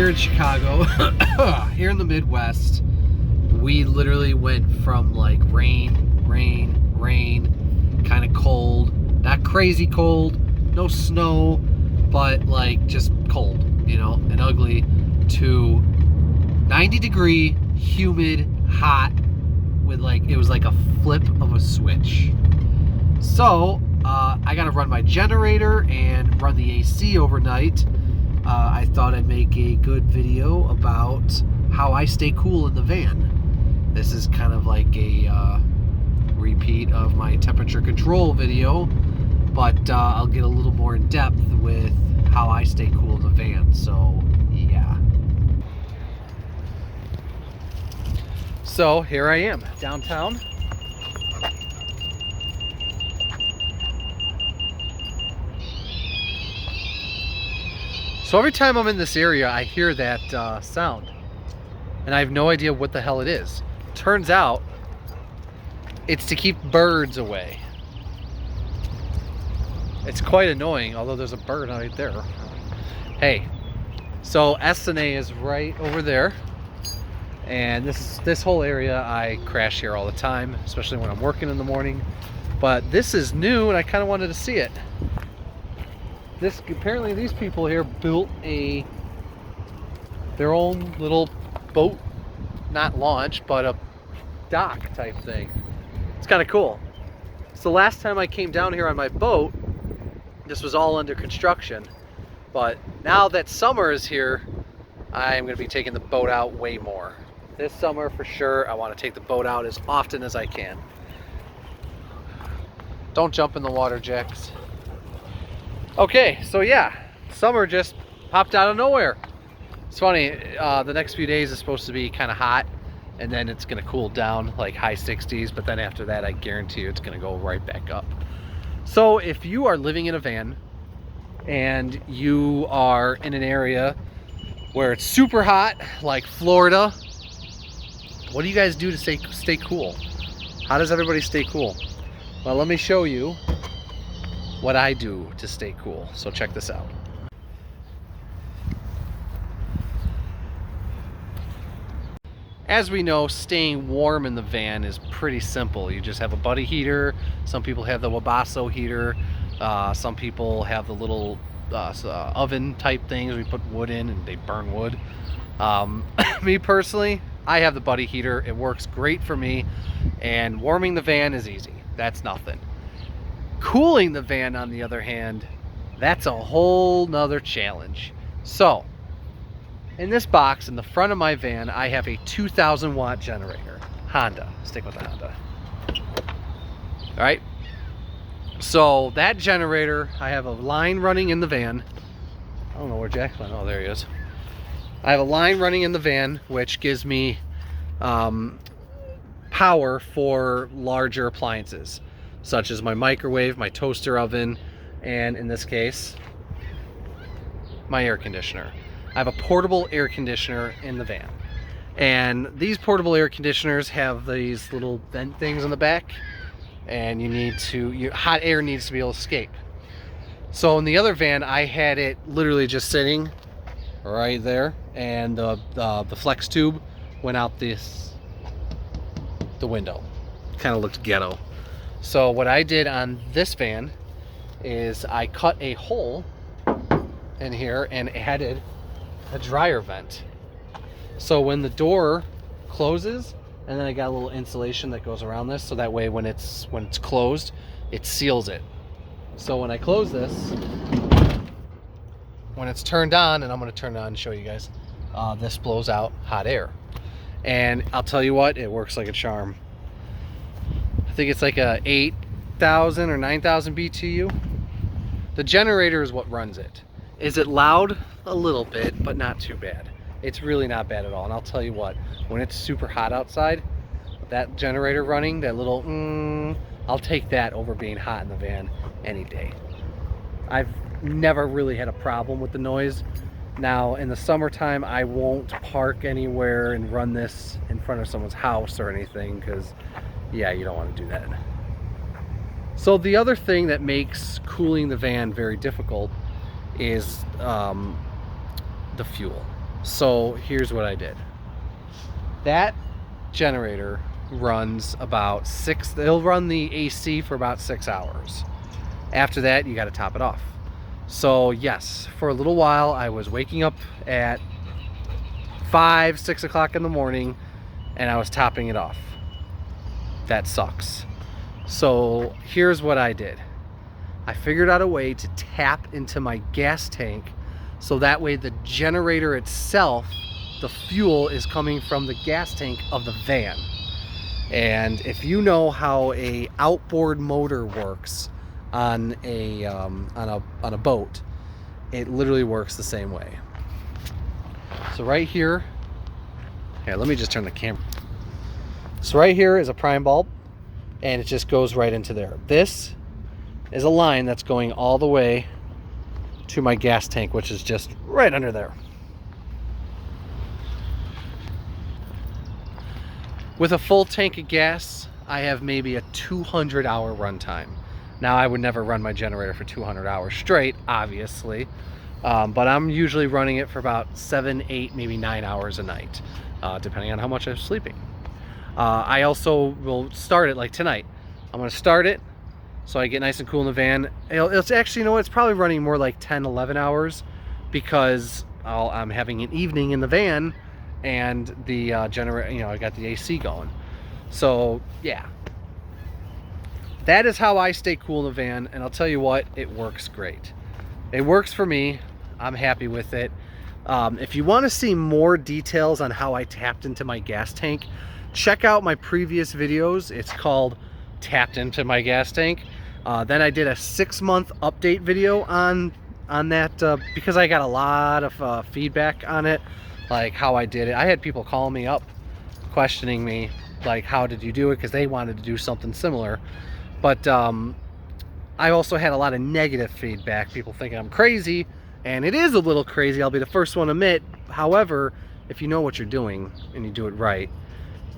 here in Chicago, here in the Midwest, we literally went from like rain, kind of cold, not crazy cold, no snow, but like just cold, you know, and ugly, to 90-degree, humid, hot, with like, it was like a flip of a switch. So I gotta run my generator and run the AC overnight. I thought I'd make a good video about how I stay cool in the van. This is kind of like a repeat of my temperature control video, but I'll get a little more in depth with how I stay cool in the van. So yeah. So here I am, downtown. So every time I'm in this area, I hear that sound, and I have no idea what the hell it is. Turns out, it's to keep birds away. It's quite annoying, although there's a bird right there. Hey, so S&A is right over there, and this whole area, I crash here all the time, especially when I'm working in the morning. But this is new, and I kind of wanted to see it. Apparently these people here built their own little boat, not launch, but a dock type thing. It's kind of cool. So last time I came down here on my boat, this was all under construction. But now that summer is here, I'm going to be taking the boat out way more. This summer for sure, I want to take the boat out as often as I can. Don't jump in the water, Jax. Okay, so yeah, summer just popped out of nowhere. It's funny, the next few days is supposed to be kind of hot, and then it's going to cool down like high 60s, but then after that I guarantee you it's going to go right back up. So if you are living in a van and you are in an area where it's super hot, like Florida, what do you guys do to stay cool? How does everybody stay cool? Well, let me show you what I do to stay cool. So check this out. As we know, staying warm in the van is pretty simple. You just have a buddy heater. Some people have the Wabasso heater. Some people have the little oven type things we put wood in and they burn wood. Me personally, I have the buddy heater. It works great for me, and warming the van is easy. That's nothing. Cooling the van, on the other hand, that's a whole nother challenge. So in this box in the front of my van, I have a 2,000 watt generator. Honda. Stick with the Honda. All right. So that generator, I have a line running in the van. I don't know where Jack's went. Oh, there he is. I have a line running in the van, which gives me power for larger appliances, such as my microwave, my toaster oven, and in this case, my air conditioner. I have a portable air conditioner in the van. And these portable air conditioners have these little vent things on the back, and hot air needs to be able to escape. So in the other van, I had it literally just sitting right there, and the flex tube went out the window. Kind of looked ghetto. So what I did on this van is I cut a hole in here and added a dryer vent. So when the door closes, and then I got a little insulation that goes around this, so that way when it's closed, it seals it. So when I close this, when it's turned on, and I'm going to turn it on and show you guys, this blows out hot air. And I'll tell you what, it works like a charm. I think it's like a 8,000 or 9,000 BTU. The generator is what runs it. Is it loud? A little bit, but not too bad. It's really not bad at all. And I'll tell you what, when it's super hot outside, that generator running, that little I'll take that over being hot in the van any day. I've never really had a problem with the noise. Now in the summertime, I won't park anywhere and run this in front of someone's house or anything, because yeah, you don't want to do that. So the other thing that makes cooling the van very difficult is the fuel. So here's what I did. That generator runs about it'll run the AC for about 6 hours. After that, you got to top it off. So yes, for a little while I was waking up at 5, 6 o'clock in the morning and I was topping it off. That sucks. So here's what I did. I figured out a way to tap into my gas tank so that way the generator itself, the fuel, is coming from the gas tank of the van. And if you know how a outboard motor works on a boat, it literally works the same way. So right here, let me just turn the camera. So right here is a prime bulb, and it just goes right into there. This is a line that's going all the way to my gas tank, which is just right under there. With a full tank of gas, I have maybe a 200-hour runtime. Now, I would never run my generator for 200 hours straight, obviously, but I'm usually running it for about 7, 8, maybe 9 hours a night, depending on how much I'm sleeping. I also will start it like tonight. I'm going to start it so I get nice and cool in the van. It's actually, you know what, it's probably running more like 10, 11 hours because I'm having an evening in the van and the generator, you know, I got the AC going. So yeah, that is how I stay cool in the van, and I'll tell you what, it works great. It works for me. I'm happy with it. If you want to see more details on how I tapped into my gas tank, check out my previous videos. It's called Tapped Into My Gas Tank. Then I did a 6-month update video on that because I got a lot of feedback on it, like how I did it. I had people calling me up questioning me, like, how did you do it, because they wanted to do something similar. But I also had a lot of negative feedback, people thinking I'm crazy, and it is a little crazy, I'll be the first one to admit. However, if you know what you're doing and you do it right,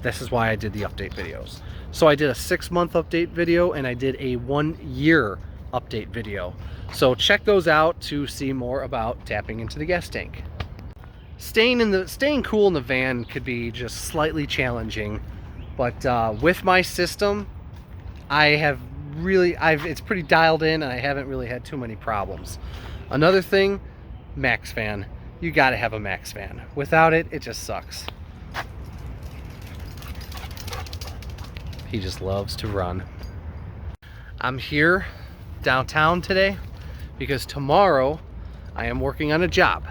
this is why I did the update videos. So I did a 6-month update video and I did a 1-year update video. So check those out to see more about tapping into the gas tank. Staying cool in the van could be just slightly challenging, but with my system, it's pretty dialed in and I haven't really had too many problems. Another thing, max fan. You gotta have a max fan. Without it, it just sucks. He just loves to run. I'm here downtown today because tomorrow I am working on a job.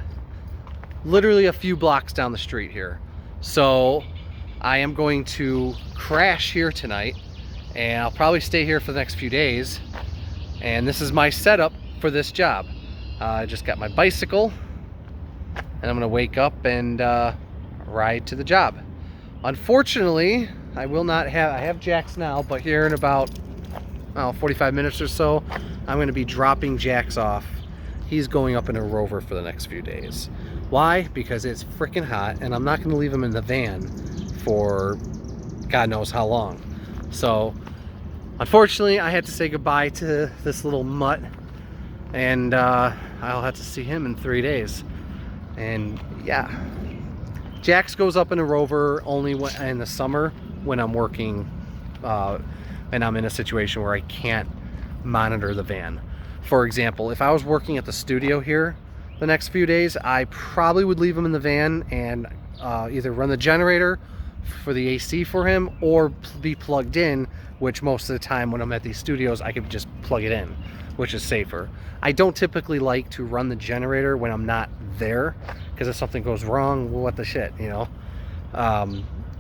Literally a few blocks down the street here. So I am going to crash here tonight and I'll probably stay here for the next few days. And this is my setup for this job. I just got my bicycle and I'm gonna wake up and ride to the job. Unfortunately, I have jacks now, but here in about 45 minutes or so, I'm going to be dropping Jax off. He's going up in a rover for the next few days. Why? Because it's freaking hot, and I'm not going to leave him in the van for God knows how long. So, unfortunately, I had to say goodbye to this little mutt, and I'll have to see him in 3 days. And yeah, Jax goes up in a rover only in the summer when I'm working and I'm in a situation where I can't monitor the van. For example, if I was working at the studio here the next few days, I probably would leave him in the van and either run the generator for the AC for him or be plugged in, which most of the time when I'm at these studios I could just plug it in, which is safer. I don't typically like to run the generator when I'm not there, because if something goes wrong, well, what the shit, you know.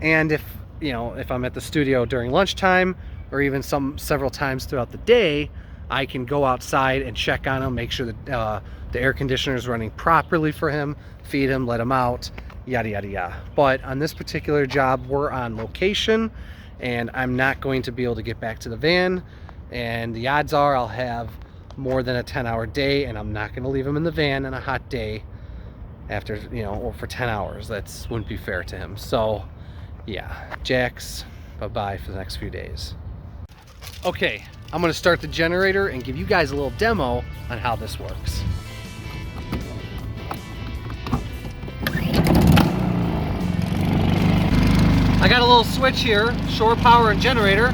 And if I'm at the studio during lunchtime or even several times throughout the day, I can go outside and check on him, make sure that the air conditioner is running properly for him, feed him, let him out, yada yada yada. But on this particular job, we're on location and I'm not going to be able to get back to the van, and the odds are I'll have more than a 10-hour day, and I'm not going to leave him in the van on a hot day after, or for 10 hours. That wouldn't be fair to him. So yeah, Jax, bye-bye for the next few days. Okay, I'm going to start the generator and give you guys a little demo on how this works. I got a little switch here, shore power and generator,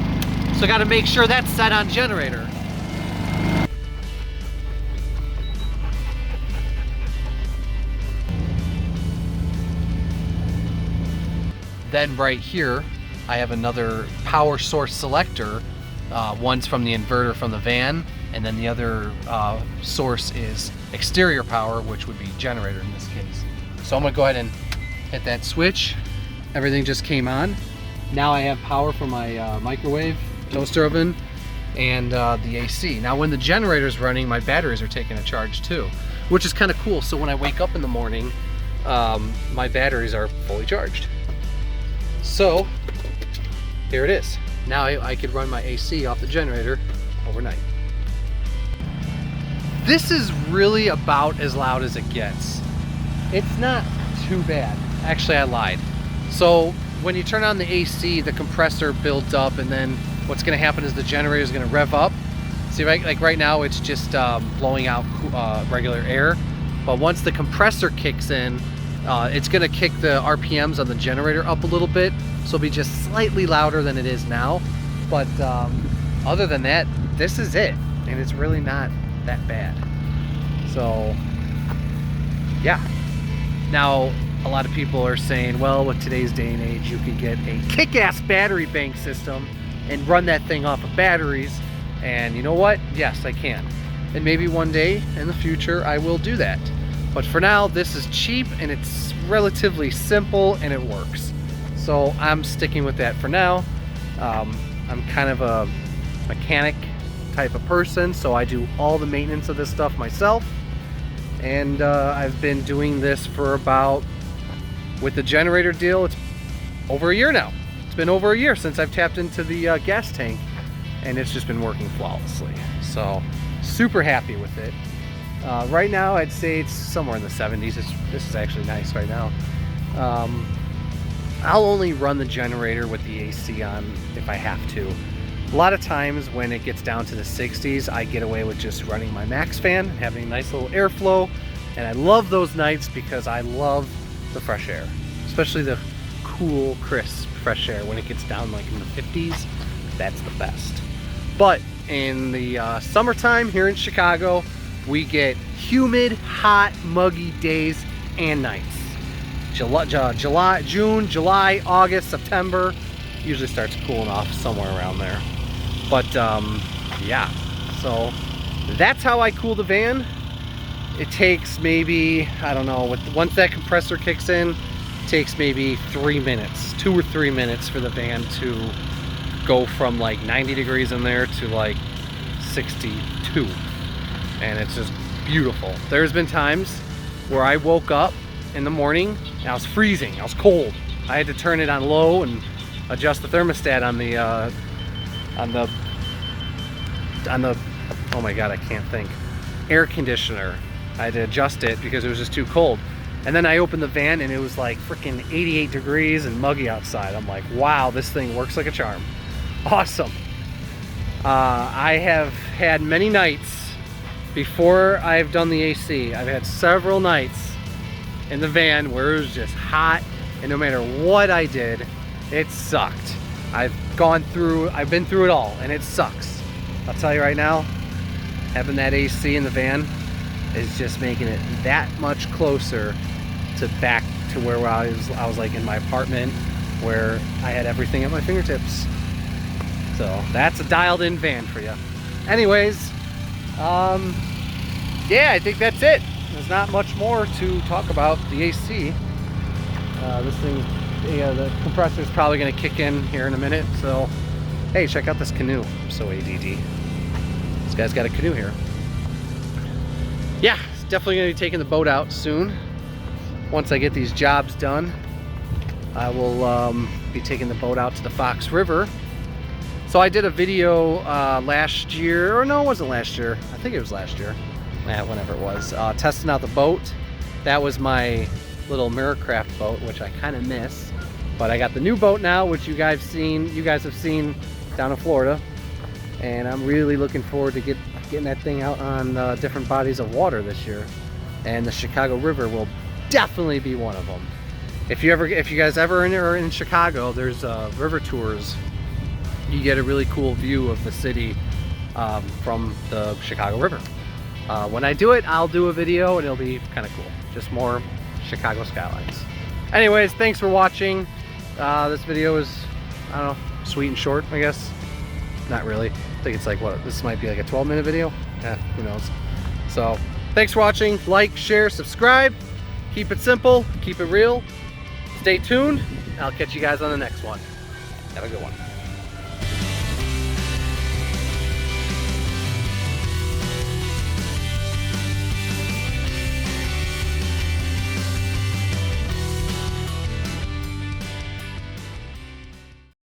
so I got to make sure that's set on generator. Then right here, I have another power source selector. One's from the inverter from the van, and then the other source is exterior power, which would be generator in this case. So I'm gonna go ahead and hit that switch. Everything just came on. Now I have power for my microwave, toaster oven, and the AC. Now when the generator's running, my batteries are taking a charge too, which is kind of cool. So when I wake up in the morning, my batteries are fully charged. So here it is. Now I could run my AC off the generator overnight. This is really about as loud as it gets. It's not too bad. Actually, I lied. So when you turn on the AC, the compressor builds up, and then what's gonna happen is the generator is gonna rev up. See, like right now, it's just blowing out regular air. But once the compressor kicks in, it's gonna kick the RPMs on the generator up a little bit, so it'll be just slightly louder than it is now. But other than that, this is it, and it's really not that bad. So yeah. Now a lot of people are saying, well, with today's day and age, you could get a kick-ass battery bank system and run that thing off of batteries. And you know what? Yes, I can. And maybe one day in the future I will do that. But for now, this is cheap and it's relatively simple and it works. So I'm sticking with that for now. I'm kind of a mechanic type of person, so I do all the maintenance of this stuff myself. And I've been doing this for about, with the generator deal, it's over a year now. It's been over a year since I've tapped into the gas tank, and it's just been working flawlessly. So super happy with it. Right now, I'd say it's somewhere in the 70s. This is actually nice right now. I'll only run the generator with the AC on if I have to. A lot of times when it gets down to the 60s, I get away with just running my max fan, having a nice little airflow, and I love those nights because I love the fresh air, especially the cool, crisp fresh air. When it gets down like in the 50s, that's the best. But in the summertime here in Chicago, we get humid, hot, muggy days and nights. June, July, August, September, usually starts cooling off somewhere around there. But yeah, so that's how I cool the van. It takes maybe, I don't know, once that compressor kicks in, it takes maybe 3 minutes, 2 or 3 minutes for the van to go from like 90 degrees in there to like 62. And it's just beautiful. There's been times where I woke up in the morning and I was freezing, I was cold. I had to turn it on low and adjust the thermostat on the oh my god, I can't think, air conditioner. I had to adjust it because it was just too cold. And then I opened the van and it was like freaking 88 degrees and muggy outside. I'm like, wow, this thing works like a charm. Awesome. I have had many nights before I've done the AC. I've had several nights in the van where it was just hot, and no matter what I did, it sucked. I've been through it all, and it sucks. I'll tell you right now, having that AC in the van is just making it that much closer to back to where I was like in my apartment, where I had everything at my fingertips. So that's a dialed in van for you. Anyways, yeah, I think that's it. There's not much more to talk about the AC. This thing, yeah, the compressor is probably going to kick in here in a minute. So, hey, check out this canoe. I'm so ADD. This guy's got a canoe here. Yeah, it's definitely going to be taking the boat out soon. Once I get these jobs done, I will be taking the boat out to the Fox River. So I did a video last year, or no, it wasn't last year. I think it was last year. Whenever it was, testing out the boat. That was my little Miracraft boat, which I kind of miss. But I got the new boat now, which you guys have seen down in Florida, and I'm really looking forward to getting that thing out on different bodies of water this year. And the Chicago River will definitely be one of them. If you guys ever are in Chicago, there's river tours. You get a really cool view of the city from the Chicago River. When I do it, I'll do a video and it'll be kind of cool. Just more Chicago skylines. Anyways, thanks for watching. This video is, I don't know, sweet and short, I guess. Not really. I think it's like, what, this might be like a 12-minute video? Yeah, who knows. So, thanks for watching. Like, share, subscribe. Keep it simple, keep it real. Stay tuned. I'll catch you guys on the next one. Have a good one.